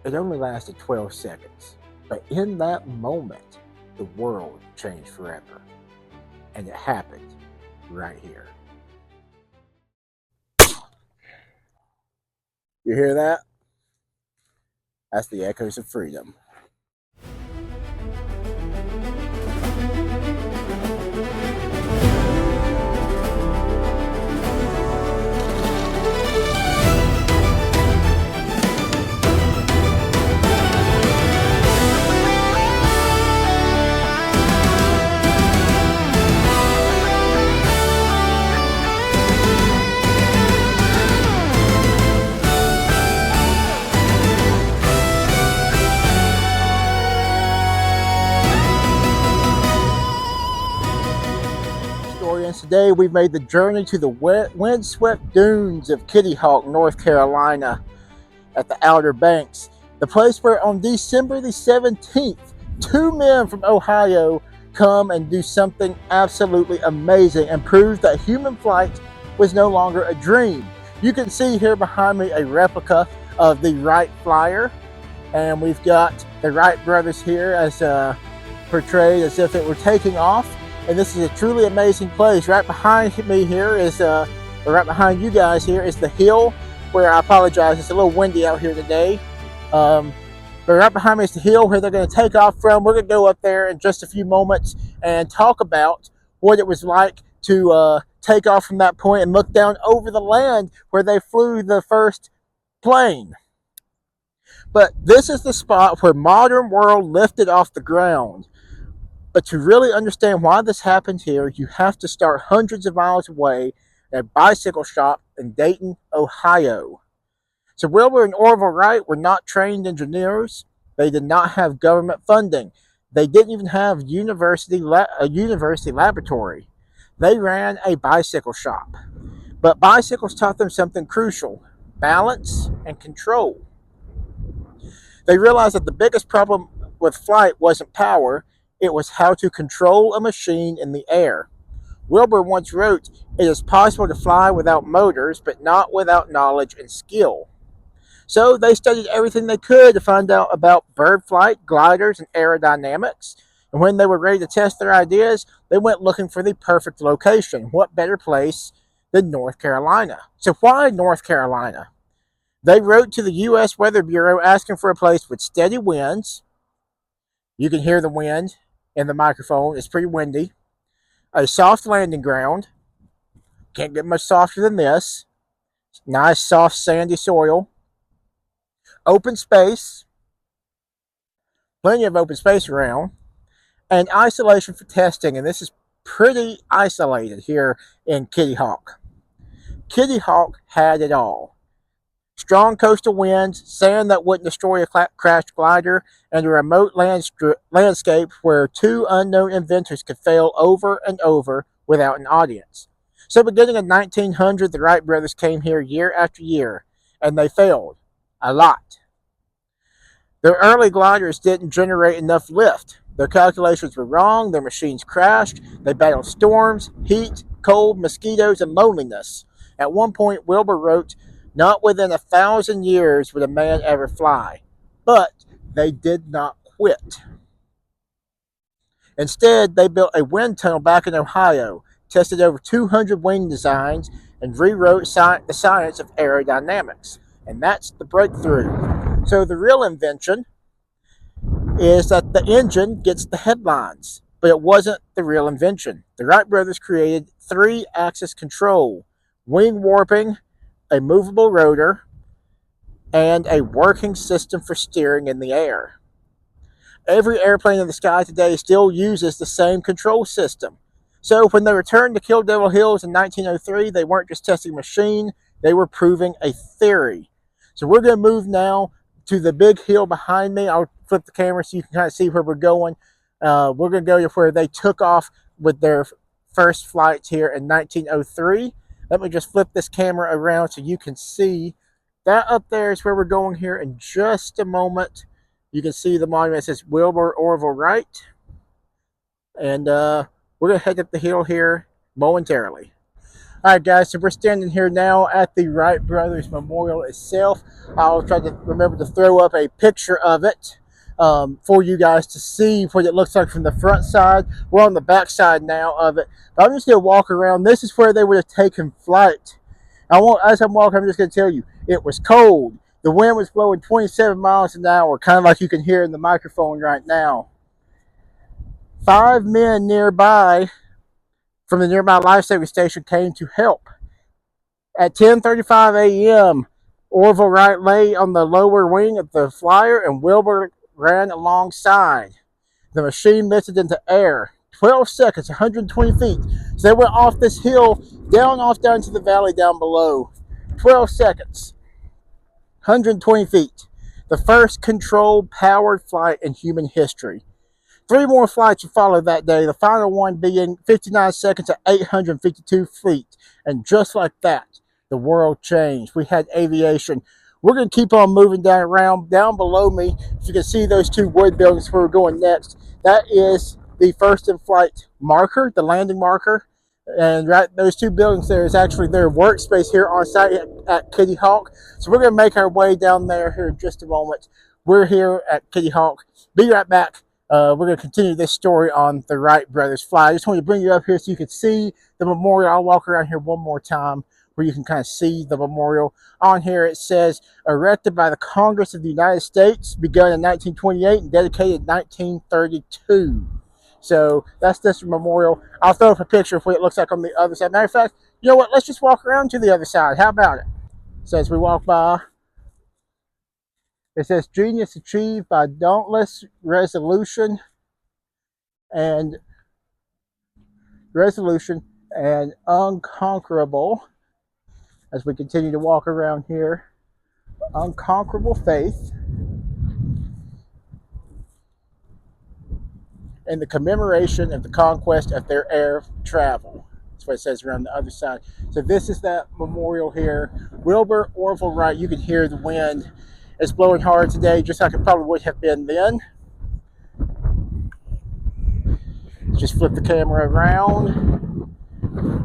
It only lasted 12 seconds. But in that moment, the world changed forever. And it happened right here. You hear that? That's the echoes of freedom. Today we've made the journey to the windswept dunes of Kitty Hawk, North Carolina, at the Outer Banks, the place where on December the 17th, two men from Ohio come and do something absolutely amazing and prove that human flight was no longer a dream. You can see here behind me a replica of the Wright Flyer, and we've got the Wright brothers here as portrayed as if it were taking off. And this is a truly amazing place. Right behind me here is, right behind you guys here is the hill where, I apologize, it's a little windy out here today. But right behind me is the hill where they're going to take off from. We're going to go up there in just a few moments and talk about what it was like to take off from that point and look down over the land where they flew the first plane. But this is the spot where modern world lifted off the ground. But to really understand why this happened here, you have to start hundreds of miles away at a bicycle shop in Dayton, Ohio. So Wilbur and Orville Wright were not trained engineers. They did not have government funding. They didn't even have a university laboratory. They ran a bicycle shop. But bicycles taught them something crucial: balance and control. They realized that the biggest problem with flight wasn't power, it was how to control a machine in the air. Wilbur once wrote, "It is possible to fly without motors, but not without knowledge and skill." So they studied everything they could to find out about bird flight, gliders, and aerodynamics. And when they were ready to test their ideas, they went looking for the perfect location. What better place than North Carolina? So why North Carolina? They wrote to the U.S. Weather Bureau asking for a place with steady winds. You can hear the wind in the microphone. It's pretty windy. A soft landing ground. Can't get much softer than this. Nice, soft, sandy soil. Open space. Plenty of open space around. And isolation for testing. And this is pretty isolated here in Kitty Hawk. Kitty Hawk had it all. Strong coastal winds, sand that wouldn't destroy a crashed glider, and a remote landscape where two unknown inventors could fail over and over without an audience. So beginning in 1900, the Wright brothers came here year after year, and they failed a lot. Their early gliders didn't generate enough lift. Their calculations were wrong, their machines crashed, they battled storms, heat, cold, mosquitoes, and loneliness. At one point, Wilbur wrote, "Not within 1,000 years would a man ever fly." But they did not quit. Instead, they built a wind tunnel back in Ohio, tested over 200 wing designs, and rewrote the science of aerodynamics. And that's the breakthrough. So the real invention is that the engine gets the headlines, but it wasn't the real invention. The Wright brothers created 3-axis control, wing warping, a movable rotor, and a working system for steering in the air. Every airplane in the sky today still uses the same control system. So when they returned to Kill Devil Hills in 1903, they weren't just testing a machine, they were proving a theory. So we're going to move now to the big hill behind me. I'll flip the camera so you can kind of see where we're going. We're going to go to where they took off with their first flights here in 1903. Let me just flip this camera around so you can see. That up there is where we're going here in just a moment. You can see the monument that says Wilbur Orville Wright. And we're going to head up the hill here momentarily. All right, guys, so we're standing here now at the Wright Brothers Memorial itself. I'll try to remember to throw up a picture of it for you guys to see what it looks like from the front side. We're on the back side now of it. But I'm just going to walk around. This is where they would have taken flight. As I'm walking, I'm just going to tell you, it was cold. The wind was blowing 27 miles an hour, kind of like you can hear in the microphone right now. 5 men nearby from the nearby life-saving station came to help. At 10:35 a.m., Orville Wright lay on the lower wing of the flyer and Wilbur ran alongside. The machine lifted into air. 12 seconds, 120 feet. So they went off this hill, down into the valley down below. 12 seconds, 120 feet. The first controlled powered flight in human history. 3 more flights would follow that day, the final one being 59 seconds at 852 feet. And just like that, the world changed. We had aviation. We're going to keep on moving around. Down below me, if you can see those 2 wood buildings where we're going next, that is the first in flight marker, the landing marker. And right, those 2 buildings there is actually their workspace here on site at Kitty Hawk. So we're going to make our way down there here in just a moment. We're here at Kitty Hawk. Be right back. We're going to continue this story on the Wright brothers fly. I just want to bring you up here so you can see the memorial. I'll walk around here one more time where you can kind of see the memorial. On here it says, erected by the Congress of the United States, begun in 1928 and dedicated in 1932. So that's this memorial. I'll throw up a picture of what it looks like on the other side. Matter of fact, you know what? Let's just walk around to the other side. How about it? So as we walk by, it says, genius achieved by dauntless resolution and unconquerable. As we continue to walk around here, unconquerable faith in the commemoration of the conquest of their air travel. That's what it says around the other side. So this is that memorial here. Wilbur Orville Wright. You can hear the wind. It's blowing hard today, just like it probably would have been then. Just flip the camera around.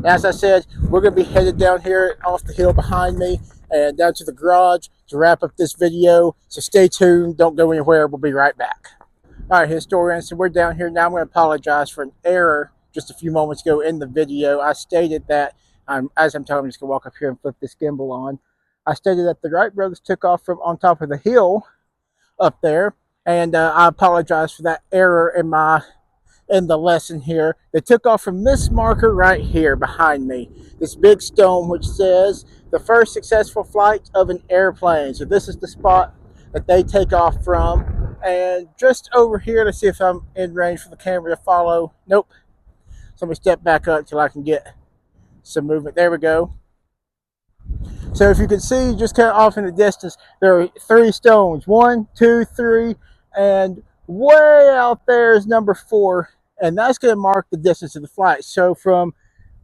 As I said, we're going to be headed down here off the hill behind me and down to the garage to wrap up this video. So stay tuned. Don't go anywhere. We'll be right back. All right, historians. So we're down here now. I'm going to apologize for an error just a few moments ago in the video. I stated that, as I'm telling you, I'm just going to walk up here and flip this gimbal on. I stated that the Wright brothers took off from on top of the hill up there. And I apologize for that error in the lesson here. They took off from this marker right here behind me, this big stone which says the first successful flight of an airplane. So this is the spot that they take off from. And just over here, let's see if I'm in range for the camera to follow. Nope. So let me step back up till I can get some movement. There we go. So if you can see just kind of off in the distance, there are 3 stones. 1, 2, 3, and way out there is number 4. And that's going to mark the distance of the flight. So from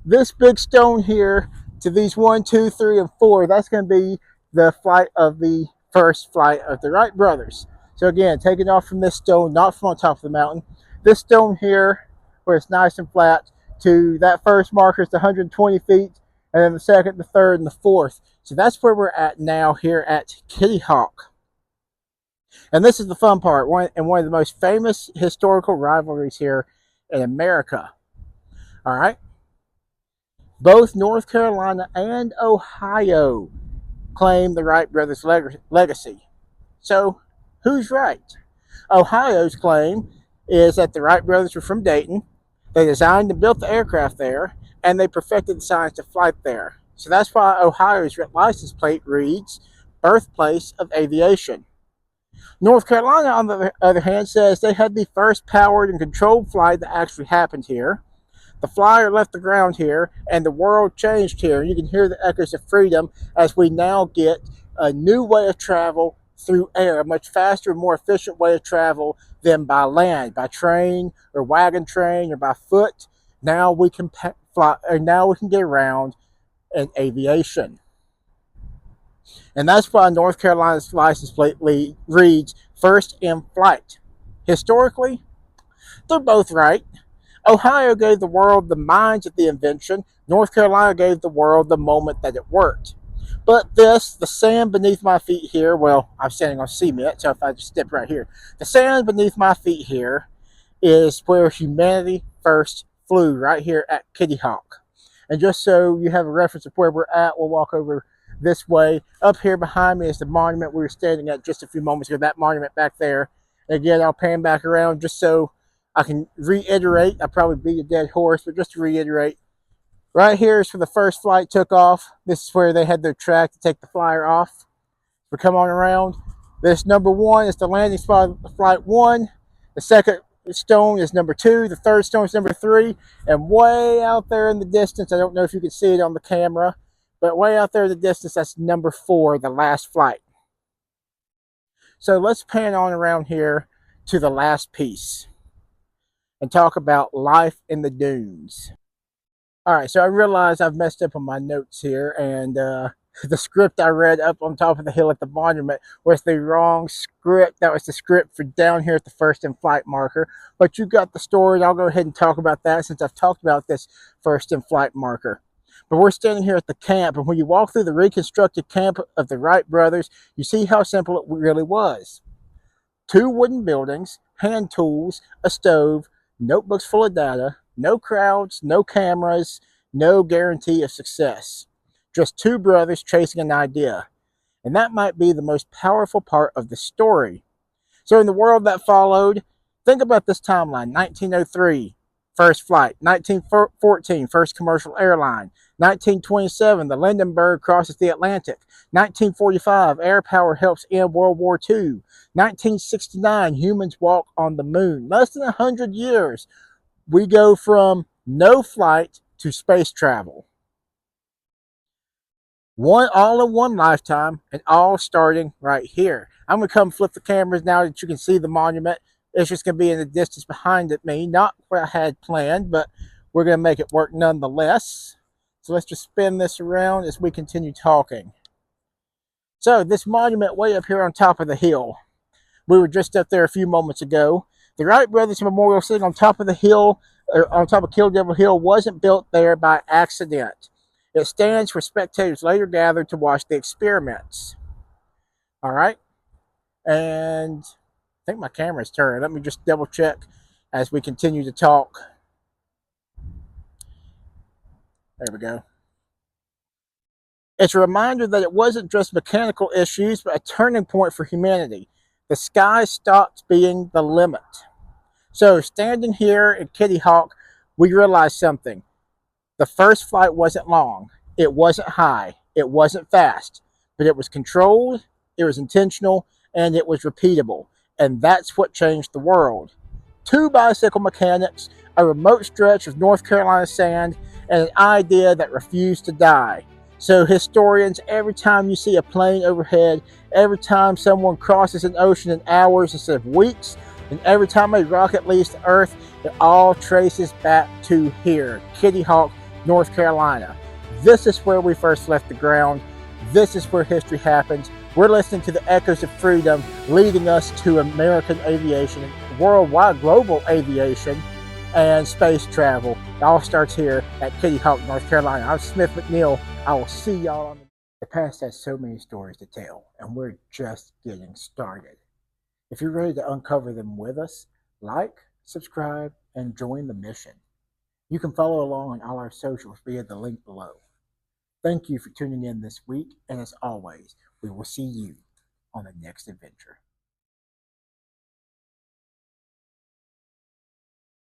this big stone here to these 1, 2, 3, and 4, that's going to be the flight of the first flight of the Wright brothers. So again, taking off from this stone, not from on top of the mountain. This stone here, where it's nice and flat, to that first marker is 120 feet, and then the second, the third, and the fourth. So that's where we're at now here at Kitty Hawk. And this is the fun part, one of the most famous historical rivalries here in America. All right. Both North Carolina and Ohio claim the Wright brothers' legacy. So who's right? Ohio's claim is that the Wright brothers were from Dayton. They designed and built the aircraft there, and they perfected the science of flight there. So that's why Ohio's license plate reads birthplace of aviation. North Carolina, on the other hand, says they had the first powered and controlled flight that actually happened here. The flyer left the ground here, and the world changed here. You can hear the echoes of freedom as we now get a new way of travel through air, a much faster, more efficient way of travel than by land, by train or wagon train or by foot. Now we can fly, or now we can get around in aviation. And that's why North Carolina's license plate reads first in flight. Historically, they're both right. Ohio gave the world the minds of the invention. North Carolina gave the world the moment that it worked. But this, the sand beneath my feet here, well, I'm standing on cement, so if I just step right here, the sand beneath my feet here is where humanity first flew, right here at Kitty Hawk. And just so you have a reference of where we're at, we'll walk over this way. Up here behind me is the monument we were standing at just a few moments ago, that monument back there. And again, I'll pan back around just so I can reiterate. I'll probably beat a dead horse, but just to reiterate, right here is where the first flight took off. This is where they had their track to take the flyer off. We come on around. This number one is the landing spot of flight one. The second stone is number two. The third stone is number three. And way out there in the distance, I don't know if you can see it on the camera, but way out there in the distance, that's number four, the last flight. So let's pan on around here to the last piece and talk about life in the dunes. All right, so I realize I've messed up on my notes here, and the script I read up on top of the hill at the monument was the wrong script. That was the script for down here at the first in flight marker. But you got the story. I'll go ahead and talk about that since I've talked about this first in flight marker. But we're standing here at the camp, and when you walk through the reconstructed camp of the Wright brothers, you see how simple it really was. Two wooden buildings, hand tools, a stove, notebooks full of data, no crowds, no cameras, no guarantee of success. Just two brothers chasing an idea. And that might be the most powerful part of the story. So, in the world that followed, think about this timeline: 1903, first flight; 1914, first commercial airline; 1927, the Lindenberg crosses the Atlantic; 1945, air power helps end World War II; 1969, humans walk on the moon. Less than 100 years, we go from no flight to space travel. All in one lifetime, and all starting right here. I'm going to come flip the cameras now that you can see the monument. It's just going to be in the distance behind me, not what I had planned, but we're going to make it work nonetheless. So let's just spin this around as we continue talking. So this monument way up here on top of the hill, we were just up there a few moments ago. The Wright Brothers Memorial sitting on top of the hill, or on top of Kill Devil Hill, wasn't built there by accident. It stands where spectators later gathered to watch the experiments. All right. And I think my camera's turned. Let me just double check as we continue to talk. There we go. It's a reminder that it wasn't just mechanical issues, but a turning point for humanity. The sky stopped being the limit. So standing here at Kitty Hawk, we realized something. The first flight wasn't long. It wasn't high. It wasn't fast. But it was controlled, it was intentional, and it was repeatable. And that's what changed the world. Two bicycle mechanics, a remote stretch of North Carolina sand, and an idea that refused to die. So historians, every time you see a plane overhead, every time someone crosses an ocean in hours instead of weeks, and every time a rocket leaves the Earth, it all traces back to here, Kitty Hawk, North Carolina. This is where we first left the ground. This is where history happens. We're listening to the echoes of freedom leading us to American aviation, worldwide global aviation, and space travel. It all starts here at Kitty Hawk, North Carolina. I'm Smith McNeill. I will see y'all on the past. Has so many stories to tell, and we're just getting started. If you're ready to uncover them with us, like, subscribe, and join the mission. You can follow along on all our socials via the link below. Thank you for tuning in this week, and as always, we will see you on the next adventure.